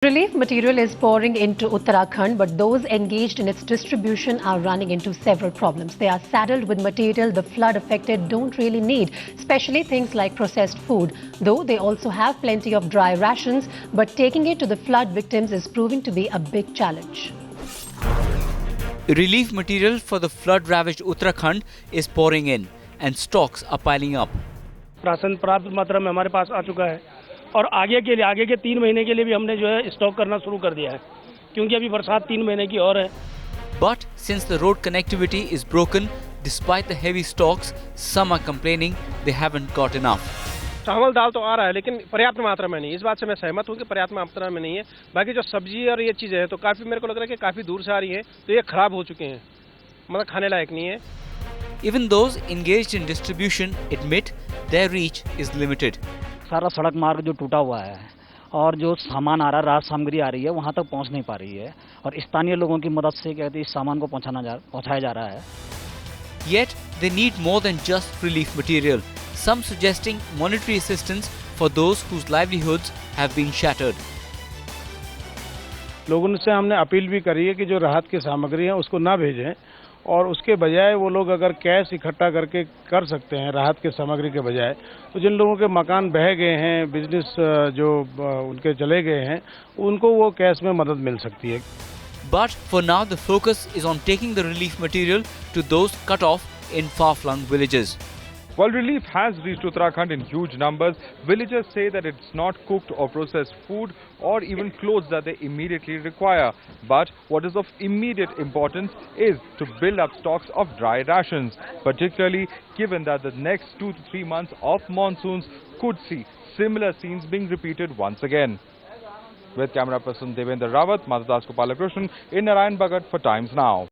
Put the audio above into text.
Relief material is pouring into Uttarakhand, but those engaged in its distribution are running into several problems. They are saddled with material the flood affected don't really need, especially things like processed food. Though they also have plenty of dry rations, but taking it to the flood victims is proving to be a big challenge. Relief material for the flood-ravaged Uttarakhand is pouring in, and stocks are piling up. Ration पर्याप्त मात्रा में हमारे पास आ चुका है और आगे के 3 महीने के लिए भी हमने जो है स्टॉक करना शुरू कर दिया है क्योंकि अभी बरसात 3 महीने की और है. But since the road connectivity is broken, despite the heavy stocks, some are complaining they haven't got enough. चावल दाल तो आ रहा है लेकिन पर्याप्त मात्रा में नहीं. इस बात से मैं सहमत हूँ कि पर्याप्त मात्रा में नहीं है. बाकी जो सब्जी और ये चीजें हैं तो काफी मेरे को लग रहा है कि काफी दूर से आ रही हैं, तो ये खराब हो चुके हैं, मतलब खाने लायक नहीं है. Even those engaged in distribution admit their reach is limited. सारा सड़क मार्ग जो टूटा हुआ है और जो सामान आ रहा है, राहत सामग्री आ रही है, वहाँ तक पहुँच नहीं पा रही है और स्थानीय लोगों की मदद से कहते हैं इस सामान को पहुँचाया जा रहा है. Yet they need more than just relief material. Some suggesting monetary assistance for those whose livelihoods have been shattered. लोगों से हमने अपील भी करी है कि जो राहत की सामग्री है उसको ना भेजें और उसके बजाय वो लोग अगर कैश इकट्ठा करके कर सकते हैं राहत की सामग्री के बजाय, तो जिन लोगों के मकान बह गए हैं, बिजनेस जो उनके चले गए हैं, उनको वो कैश में मदद मिल सकती है. But for now the focus is on taking the relief material to those cut off in far-flung villages. While relief has reached Uttarakhand in huge numbers, villagers say that it's not cooked or processed food or even clothes that they immediately require. But what is of immediate importance is to build up stocks of dry rations, particularly given that the next 2 to 3 months of monsoons could see similar scenes being repeated once again. With camera person Devendra Rawat, Madhudas Gopalakrishnan in Narayan Bhagat for Times Now.